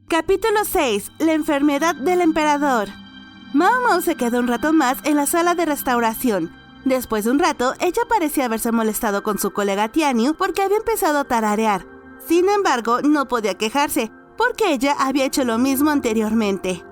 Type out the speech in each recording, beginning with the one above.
Capítulo 6. La enfermedad del emperador. Mao Mao se quedó un rato más en la sala de restauración. Después de un rato, ella parecía haberse molestado con su colega Tianyu porque había empezado a tararear. Sin embargo, no podía quejarse, porque ella había hecho lo mismo anteriormente.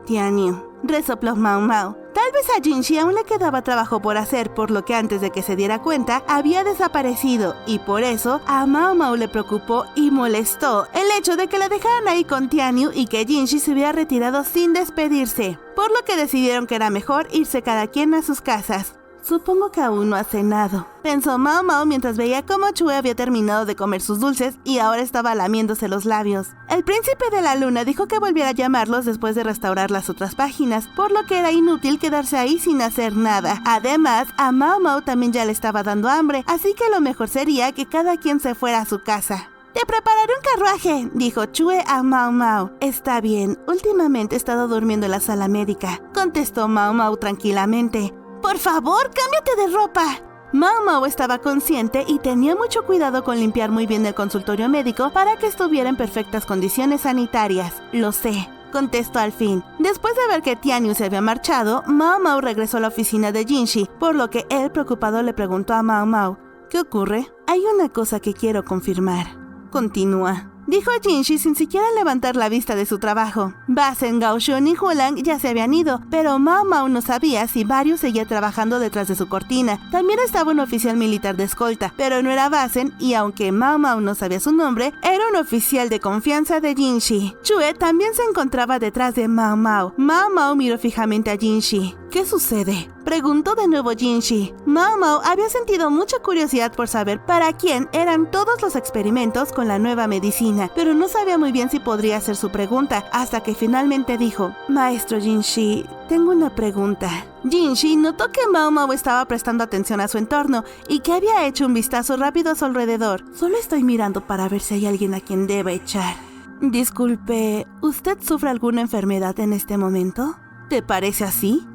Tianyu, resopló Mao Mao. Tal vez a Jinshi aún le quedaba trabajo por hacer, por lo que antes de que se diera cuenta, había desaparecido, y por eso a Mao Mao le preocupó y molestó el hecho de que la dejaran ahí con Tianyu y que Jinshi se hubiera retirado sin despedirse, por lo que decidieron que era mejor irse cada quien a sus casas. Supongo que aún no ha cenado, pensó Mao Mao mientras veía cómo Chue había terminado de comer sus dulces y ahora estaba lamiéndose los labios. El príncipe de la luna dijo que volviera a llamarlos después de restaurar las otras páginas, por lo que era inútil quedarse ahí sin hacer nada. Además, a Mao Mao también ya le estaba dando hambre, así que lo mejor sería que cada quien se fuera a su casa. «Te prepararé un carruaje», dijo Chue a Mao Mao. «Está bien, últimamente he estado durmiendo en la sala médica», contestó Mao Mao tranquilamente. «Por favor, cámbiate de ropa». Mao Mao estaba consciente y tenía mucho cuidado con limpiar muy bien el consultorio médico para que estuviera en perfectas condiciones sanitarias. «Lo sé», contestó al fin. Después de ver que Tianyu se había marchado, Mao Mao regresó a la oficina de Jinshi, por lo que él, preocupado, le preguntó a Mao Mao: «¿Qué ocurre?» «Hay una cosa que quiero confirmar». «Continúa», dijo Jinshi sin siquiera levantar la vista de su trabajo. Basen, Gaoshun y Hulang ya se habían ido, pero Mao Mao no sabía si Baryu seguía trabajando detrás de su cortina. También estaba un oficial militar de escolta, pero no era Basen, y aunque Mao Mao no sabía su nombre, era un oficial de confianza de Jinshi. Chue también se encontraba detrás de Mao Mao. Mao Mao miró fijamente a Jinshi. «¿Qué sucede?», preguntó de nuevo Jinshi. Mao Mao había sentido mucha curiosidad por saber para quién eran todos los experimentos con la nueva medicina, pero no sabía muy bien si podría hacer su pregunta, hasta que finalmente dijo: «Maestro Jinshi, tengo una pregunta». Jinshi notó que Mao Mao estaba prestando atención a su entorno y que había hecho un vistazo rápido a su alrededor. «Solo estoy mirando para ver si hay alguien a quien deba echar». «Disculpe, ¿usted sufre alguna enfermedad en este momento? ¿Te parece así?»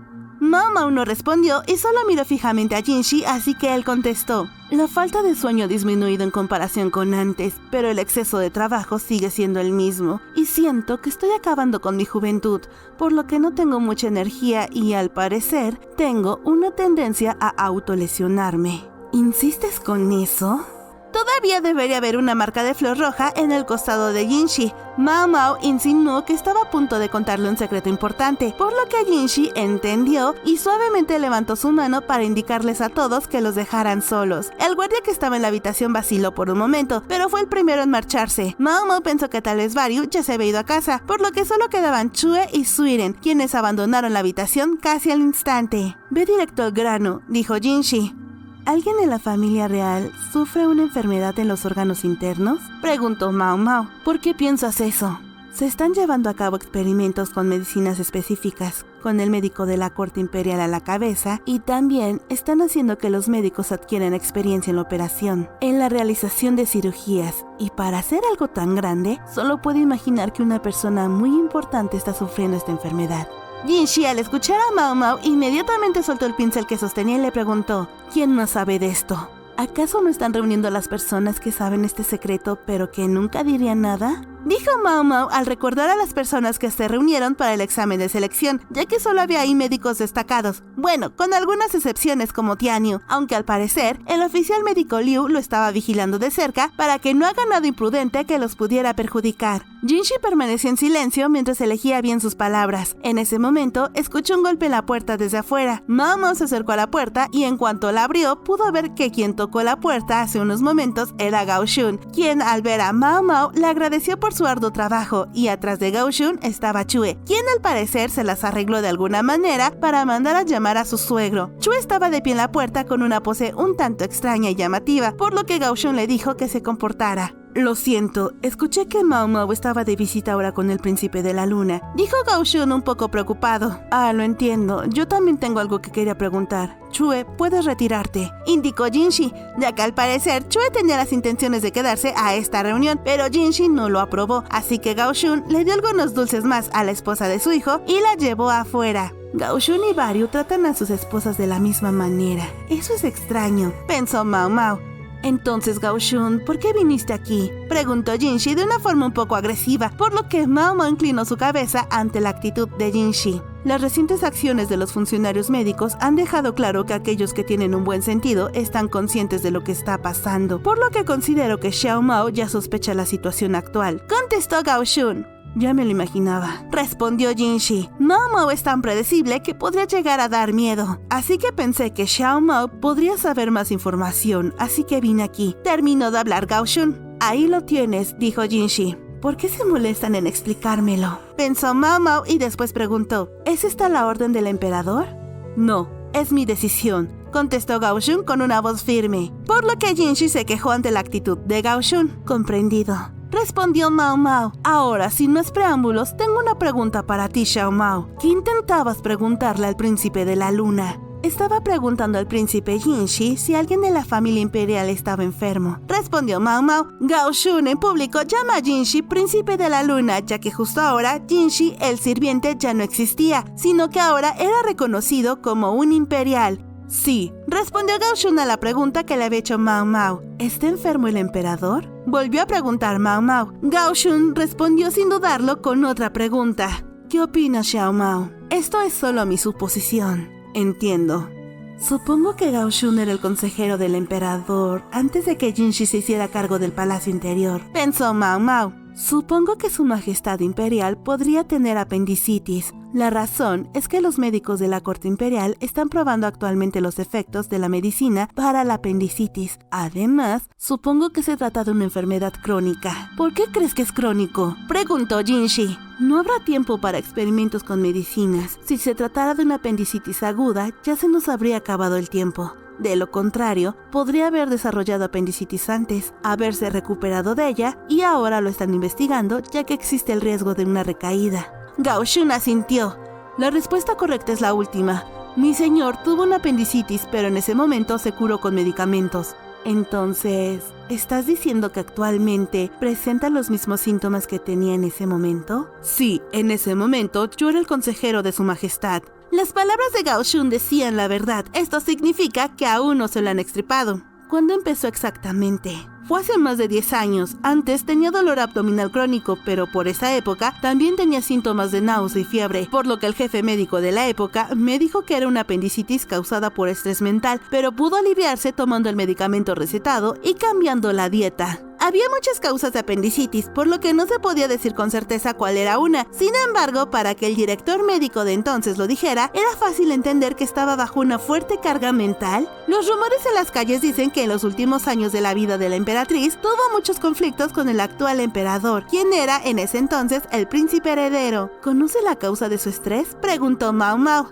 Mao Mao no respondió y solo miró fijamente a Jinshi, así que él contestó: «La falta de sueño ha disminuido en comparación con antes, pero el exceso de trabajo sigue siendo el mismo, y siento que estoy acabando con mi juventud, por lo que no tengo mucha energía y, al parecer, tengo una tendencia a autolesionarme». ¿Insistes con eso? Todavía debería haber una marca de flor roja en el costado de Jinshi. Mao Mao insinuó que estaba a punto de contarle un secreto importante, por lo que Jinshi entendió y suavemente levantó su mano para indicarles a todos que los dejaran solos. El guardia que estaba en la habitación vaciló por un momento, pero fue el primero en marcharse. Mao Mao pensó que tal vez Baryu ya se había ido a casa, por lo que solo quedaban Chue y Suiren, quienes abandonaron la habitación casi al instante. «Ve directo al grano», dijo Jinshi. «¿Alguien en la familia real sufre una enfermedad en los órganos internos?», preguntó Mao Mao. «¿Por qué piensas eso?». «Se están llevando a cabo experimentos con medicinas específicas, con el médico de la corte imperial a la cabeza, y también están haciendo que los médicos adquieran experiencia en la operación, en la realización de cirugías, y para hacer algo tan grande, solo puedo imaginar que una persona muy importante está sufriendo esta enfermedad». Jinshi, al escuchar a Mao Mao, inmediatamente soltó el pincel que sostenía y le preguntó: «¿Quién no sabe de esto? ¿Acaso no están reuniendo a las personas que saben este secreto, pero que nunca dirían nada?», dijo Mao Mao al recordar a las personas que se reunieron para el examen de selección, ya que solo había ahí médicos destacados. Bueno, con algunas excepciones como Tianyu, aunque al parecer el oficial médico Liu lo estaba vigilando de cerca para que no haga nada imprudente que los pudiera perjudicar. Jinshi permaneció en silencio mientras elegía bien sus palabras. En ese momento, escuchó un golpe en la puerta desde afuera. Mao Mao se acercó a la puerta y en cuanto la abrió, pudo ver que quien tocó la puerta hace unos momentos era Gaoshun, quien al ver a Mao Mao le agradeció por su arduo trabajo, y atrás de Gaoshun estaba Chue, quien al parecer se las arregló de alguna manera para mandar a llamar a su suegro. Chue estaba de pie en la puerta con una pose un tanto extraña y llamativa, por lo que Gaoshun le dijo que se comportara. «Lo siento, escuché que Mao Mao estaba de visita ahora con el príncipe de la luna», dijo Gaoshun un poco preocupado. «Ah, lo entiendo, yo también tengo algo que quería preguntar. Chue, puedes retirarte», indicó Jinshi, ya que al parecer Chue tenía las intenciones de quedarse a esta reunión, pero Jinshi no lo aprobó, así que Gaoshun le dio algunos dulces más a la esposa de su hijo y la llevó afuera. Gaoshun y Baryu tratan a sus esposas de la misma manera. Eso es extraño, pensó Mao Mao. Entonces, Gao Shun, ¿por qué viniste aquí?, preguntó Jinshi de una forma un poco agresiva, por lo que Mao Mao inclinó su cabeza ante la actitud de Jinshi. Las recientes acciones de los funcionarios médicos han dejado claro que aquellos que tienen un buen sentido están conscientes de lo que está pasando, por lo que considero que Xiao Mao ya sospecha la situación actual, contestó Gao Shun. Ya me lo imaginaba, respondió Jinshi. Mao Mao es tan predecible que podría llegar a dar miedo, así que pensé que Xiao Mao podría saber más información, así que vine aquí. Terminó de hablar Gao Shun. Ahí lo tienes, dijo Jinshi. ¿Por qué se molestan en explicármelo?, pensó Mao Mao y después preguntó, ¿es esta la orden del emperador? No, es mi decisión, contestó Gao Shun con una voz firme, por lo que Jinshi se quejó ante la actitud de Gao Shun. Comprendido, respondió Mao Mao. Ahora, sin más preámbulos, tengo una pregunta para ti, Xiao Mao. ¿Qué intentabas preguntarle al príncipe de la luna? Estaba preguntando al príncipe Jinshi si alguien de la familia imperial estaba enfermo, respondió Mao Mao. Gao Shun en público llama a Jinshi príncipe de la luna, ya que justo ahora Jinshi, el sirviente, ya no existía, sino que ahora era reconocido como un imperial. Sí, respondió Gao Shun a la pregunta que le había hecho Mao Mao. ¿Está enfermo el emperador?, volvió a preguntar Mao Mao. Gao Shun respondió sin dudarlo con otra pregunta. ¿Qué opinas, Xiao Mao? Esto es solo mi suposición. Entiendo. Supongo que Gao Shun era el consejero del emperador antes de que Jinshi se hiciera cargo del palacio interior, pensó Mao Mao. Supongo que su majestad imperial podría tener apendicitis. La razón es que los médicos de la corte imperial están probando actualmente los efectos de la medicina para la apendicitis. Además, supongo que se trata de una enfermedad crónica. ¿Por qué crees que es crónico?, preguntó Jinshi. No habrá tiempo para experimentos con medicinas. Si se tratara de una apendicitis aguda, ya se nos habría acabado el tiempo. De lo contrario, podría haber desarrollado apendicitis antes, haberse recuperado de ella y ahora lo están investigando ya que existe el riesgo de una recaída. Gao Shun asintió. La respuesta correcta es la última. Mi señor tuvo una apendicitis, pero en ese momento se curó con medicamentos. Entonces, ¿estás diciendo que actualmente presenta los mismos síntomas que tenía en ese momento? Sí, en ese momento yo era el consejero de su majestad. Las palabras de Gao Shun decían la verdad. Esto significa que aún no se lo han extirpado. ¿Cuándo empezó exactamente? Fue hace más de 10 años. Antes tenía dolor abdominal crónico, pero por esa época también tenía síntomas de náusea y fiebre, por lo que el jefe médico de la época me dijo que era una apendicitis causada por estrés mental, pero pudo aliviarse tomando el medicamento recetado y cambiando la dieta. Había muchas causas de apendicitis, por lo que no se podía decir con certeza cuál era una. Sin embargo, para que el director médico de entonces lo dijera, era fácil entender que estaba bajo una fuerte carga mental. Los rumores en las calles dicen que en los últimos años de la vida de la emperatriz tuvo muchos conflictos con el actual emperador, quien era en ese entonces el príncipe heredero. ¿Conoce la causa de su estrés?, preguntó Mao Mao.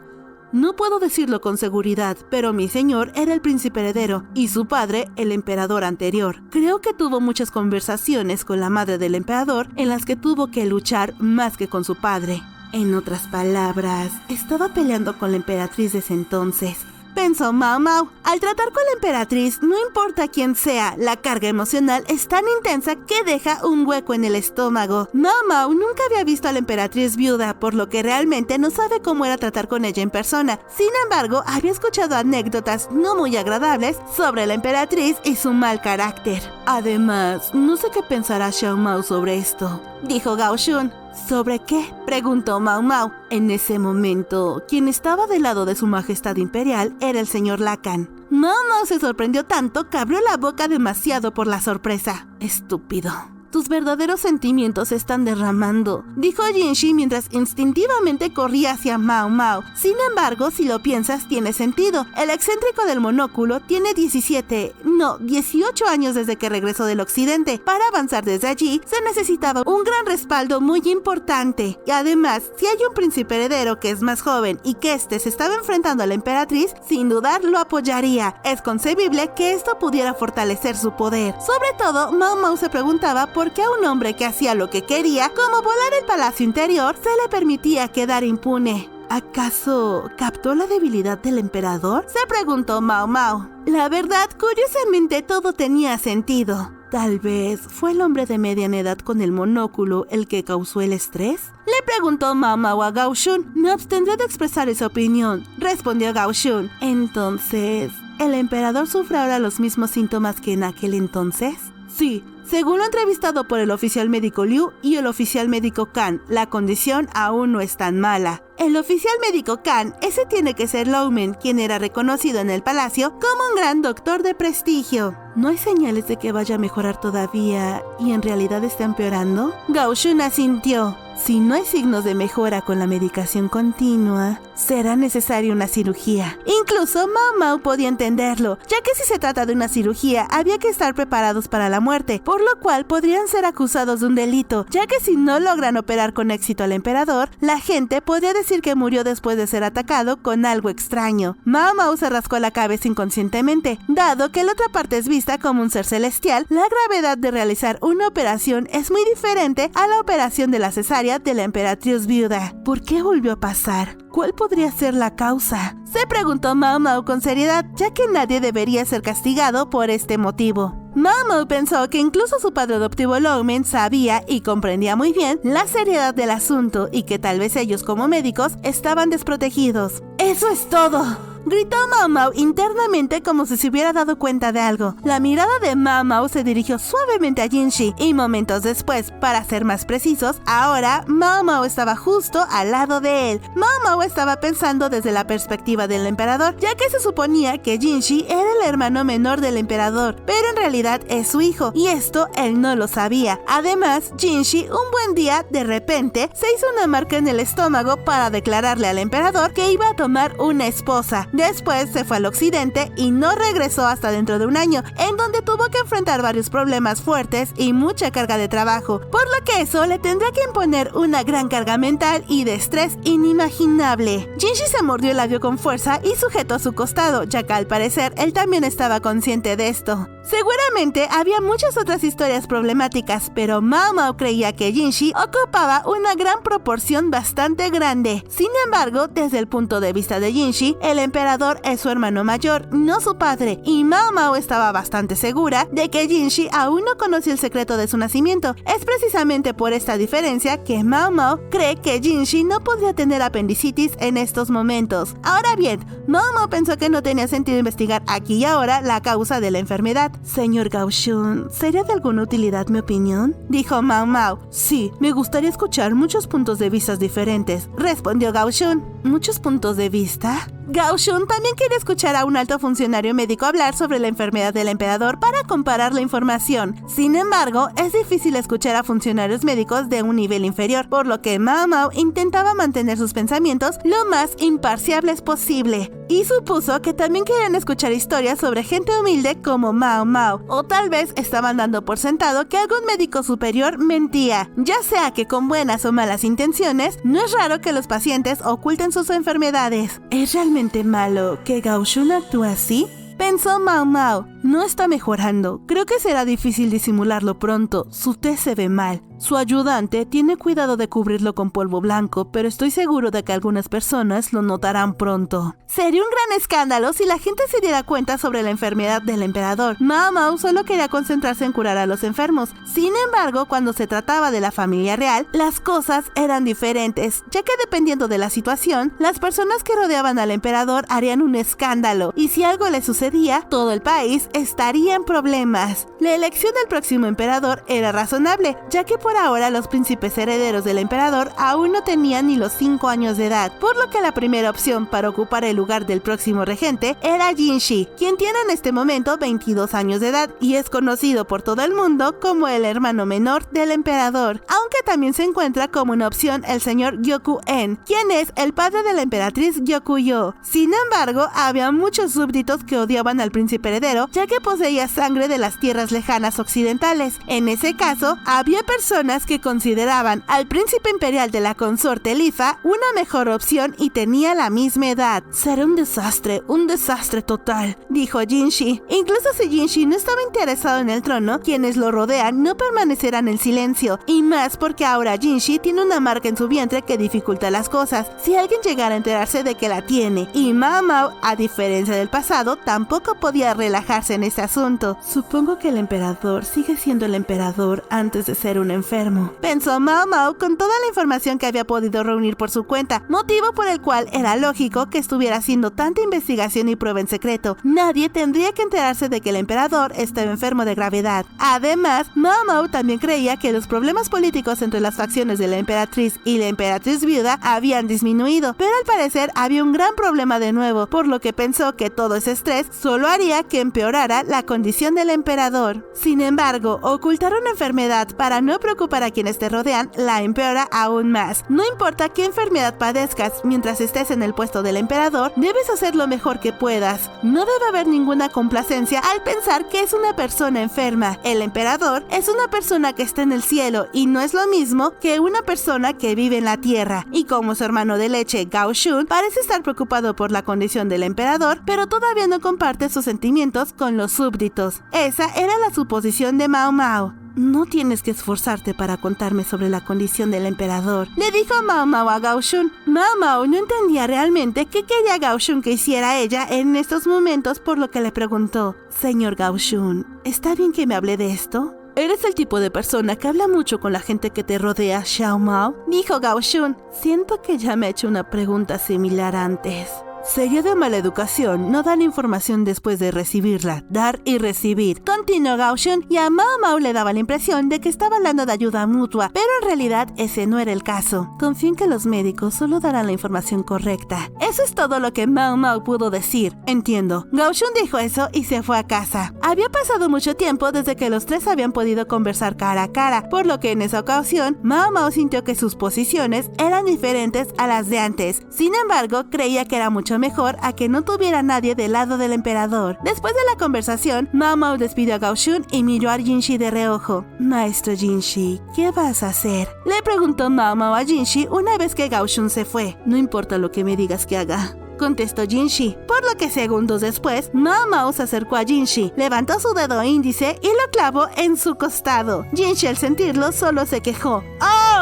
No puedo decirlo con seguridad, pero mi señor era el príncipe heredero y su padre el emperador anterior. Creo que tuvo muchas conversaciones con la madre del emperador en las que tuvo que luchar más que con su padre. En otras palabras, estaba peleando con la emperatriz de ese entonces, pensó Mao Mao. Al tratar con la emperatriz, no importa quién sea, la carga emocional es tan intensa que deja un hueco en el estómago. Mao Mao nunca había visto a la emperatriz viuda, por lo que realmente no sabe cómo era tratar con ella en persona. Sin embargo, había escuchado anécdotas no muy agradables sobre la emperatriz y su mal carácter. Además, no sé qué pensará Xiao Mao sobre esto, dijo Gao Shun. ¿Sobre qué?, preguntó Mao Mao. En ese momento, quien estaba del lado de su majestad imperial era el señor Lacan. Mao Mao se sorprendió tanto que abrió la boca demasiado por la sorpresa. Estúpido. Tus verdaderos sentimientos se están derramando, dijo Jinshi mientras instintivamente corría hacia Mao Mao. Sin embargo, si lo piensas, tiene sentido. El excéntrico del monóculo tiene 18 años desde que regresó del occidente. Para avanzar desde allí, se necesitaba un gran respaldo muy importante. Y además, si hay un príncipe heredero que es más joven y que éste se estaba enfrentando a la emperatriz, sin dudar lo apoyaría. Es concebible que esto pudiera fortalecer su poder. Sobre todo, Mao Mao se preguntaba por qué a un hombre que hacía lo que quería, como volar el palacio interior, se le permitía quedar impune. ¿Acaso captó la debilidad del emperador?, se preguntó Mao Mao. La verdad, curiosamente, todo tenía sentido. Tal vez fue el hombre de mediana edad con el monóculo el que causó el estrés, le preguntó Mao Mao a Gao Shun. Me abstendré de expresar esa opinión, respondió Gao Shun. Entonces, ¿el emperador sufre ahora los mismos síntomas que en aquel entonces? Sí. Según lo entrevistado por el oficial médico Liu y el oficial médico Kan, la condición aún no es tan mala. El oficial médico Kan, ese tiene que ser Lowman, quien era reconocido en el palacio como un gran doctor de prestigio. ¿No hay señales de que vaya a mejorar todavía y en realidad está empeorando? Gao Shun asintió. Si no hay signos de mejora con la medicación continua, será necesaria una cirugía. Incluso Mao Mao podía entenderlo, ya que si se trata de una cirugía, había que estar preparados para la muerte, por lo cual podrían ser acusados de un delito, ya que si no logran operar con éxito al emperador, la gente podría decir que murió después de ser atacado con algo extraño. Mao Mao se rascó la cabeza inconscientemente. Dado que la otra parte es vista como un ser celestial, la gravedad de realizar una operación es muy diferente a la operación de la cesárea de la emperatriz viuda. ¿Por qué volvió a pasar? ¿Cuál podría ser la causa? Se preguntó Mao Mao con seriedad, ya que nadie debería ser castigado por este motivo. Mao Mao pensó que incluso su padre adoptivo Lowman sabía y comprendía muy bien la seriedad del asunto y que tal vez ellos como médicos estaban desprotegidos. ¡Eso es todo!, gritó Mao Mao internamente como si se hubiera dado cuenta de algo. La mirada de Mao Mao se dirigió suavemente a Jinshi y momentos después, para ser más precisos, ahora Mao Mao estaba justo al lado de él. Mao Mao estaba pensando desde la perspectiva del emperador, ya que se suponía que Jinshi era el hermano menor del emperador, pero en realidad es su hijo, y esto él no lo sabía. Además, Jinshi un buen día, de repente, se hizo una marca en el estómago para declararle al emperador que iba a tomar una esposa. Después se fue al occidente y no regresó hasta dentro de un año, en donde tuvo que enfrentar varios problemas fuertes y mucha carga de trabajo, por lo que eso le tendría que imponer una gran carga mental y de estrés inimaginable. Jinshi se mordió el labio con fuerza y sujetó su costado, ya que al parecer él también estaba consciente de esto. Seguramente había muchas otras historias problemáticas, pero Mao Mao creía que Jinshi ocupaba una gran proporción bastante grande. Sin embargo, desde el punto de vista de Jinshi, el emperador es su hermano mayor, no su padre, y Mao Mao estaba bastante segura de que Jinshi aún no conocía el secreto de su nacimiento. Es precisamente por esta diferencia que Mao Mao cree que Jinshi no podría tener apendicitis en estos momentos. Ahora bien, Mao Mao pensó que no tenía sentido investigar aquí y ahora la causa de la enfermedad. Señor Gao Shun, ¿sería de alguna utilidad mi opinión?, dijo Mao Mao. Sí, me gustaría escuchar muchos puntos de vista diferentes, respondió Gao Shun. ¿Muchos puntos de vista? Gao Shun también quería escuchar a un alto funcionario médico hablar sobre la enfermedad del emperador para comparar la información. Sin embargo, es difícil escuchar a funcionarios médicos de un nivel inferior, por lo que Mao Mao intentaba mantener sus pensamientos lo más imparciales posible. Y supuso que también querían escuchar historias sobre gente humilde como Mao Mao, o tal vez estaban dando por sentado que algún médico superior mentía. Ya sea que con buenas o malas intenciones, no es raro que los pacientes oculten sus enfermedades. ¿Es realmente malo que Gao Shun actúe así?, pensó Mao Mao. No está mejorando. Creo que será difícil disimularlo pronto. Su té se ve mal. Su ayudante tiene cuidado de cubrirlo con polvo blanco, pero estoy seguro de que algunas personas lo notarán pronto. Sería un gran escándalo si la gente se diera cuenta sobre la enfermedad del emperador. Mao Mao solo quería concentrarse en curar a los enfermos. Sin embargo, cuando se trataba de la familia real, las cosas eran diferentes, ya que dependiendo de la situación, las personas que rodeaban al emperador harían un escándalo, y si algo le sucedía, todo el país estaría en problemas. La elección del próximo emperador era razonable, ya que por ahora los príncipes herederos del emperador aún no tenían ni los 5 años de edad, por lo que la primera opción para ocupar el lugar del próximo regente era Jinshi, quien tiene en este momento 22 años de edad y es conocido por todo el mundo como el hermano menor del emperador, aunque también se encuentra como una opción el señor Gyoku-en, quien es el padre de la emperatriz Gyokuyo. Sin embargo, había muchos súbditos que odiaban al príncipe heredero, ya que poseía sangre de las tierras lejanas occidentales. En ese caso, había personas que consideraban al príncipe imperial de la consorte Lifa una mejor opción y tenía la misma edad. Será un desastre total, dijo Jinshi. Incluso si Jinshi no estaba interesado en el trono, quienes lo rodean no permanecerán en silencio, y más porque ahora Jinshi tiene una marca en su vientre que dificulta las cosas, si alguien llegara a enterarse de que la tiene. Y Mao Mao, a diferencia del pasado, tampoco podía relajarse meterse en este asunto. Supongo que el emperador sigue siendo el emperador antes de ser un enfermo, pensó Mao Mao con toda la información que había podido reunir por su cuenta, motivo por el cual era lógico que estuviera haciendo tanta investigación y prueba en secreto. Nadie tendría que enterarse de que el emperador estaba enfermo de gravedad. Además, Mao Mao también creía que los problemas políticos entre las facciones de la emperatriz y la emperatriz viuda habían disminuido, pero al parecer había un gran problema de nuevo, por lo que pensó que todo ese estrés solo haría que empeorara la condición del emperador. Sin embargo, ocultar una enfermedad para no preocupar a quienes te rodean la empeora aún más. No importa qué enfermedad padezcas, mientras estés en el puesto del emperador, debes hacer lo mejor que puedas. No debe haber ninguna complacencia al pensar que es una persona enferma. El emperador es una persona que está en el cielo y no es lo mismo que una persona que vive en la tierra. Y como su hermano de leche, Gao Shun, parece estar preocupado por la condición del emperador, pero todavía no comparte sus sentimientos con los súbditos. Esa era la suposición de Mao Mao. No tienes que esforzarte para contarme sobre la condición del emperador, le dijo Mao Mao a Gao Shun. Mao Mao no entendía realmente qué quería Gao Shun que hiciera ella en estos momentos, por lo que le preguntó: Señor Gao Shun, ¿está bien que me hable de esto? ¿Eres el tipo de persona que habla mucho con la gente que te rodea, Xiao Mao?, dijo Gao Shun. Siento que ya me he hecho una pregunta similar antes. Sería de mala educación no dar información después de recibirla, dar y recibir, continuó Gao Shun, y a Mao Mao le daba la impresión de que estaba hablando de ayuda mutua, pero en realidad ese no era el caso. Confío en que los médicos solo darán la información correcta. Eso es todo lo que Mao Mao pudo decir. Entiendo. Gao Shun dijo eso y se fue a casa. Había pasado mucho tiempo desde que los tres habían podido conversar cara a cara, por lo que en esa ocasión Mao Mao sintió que sus posiciones eran diferentes a las de antes. Sin embargo, creía que era mucho mejor a que no tuviera nadie del lado del emperador. Después de la conversación, Mao Mao despidió a Gao Shun y miró a Jinshi de reojo. Maestro Jinshi, ¿qué vas a hacer?, le preguntó Mao Mao a Jinshi una vez que Gao Shun se fue. No importa lo que me digas que haga, contestó Jinshi, por lo que segundos después, Mao Mao se acercó a Jinshi, levantó su dedo índice y lo clavó en su costado. Jinshi, al sentirlo, solo se quejó.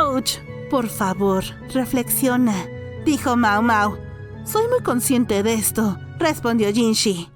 ¡Ouch! Por favor, reflexiona, dijo Mao Mao. Soy muy consciente de esto, respondió Jinshi.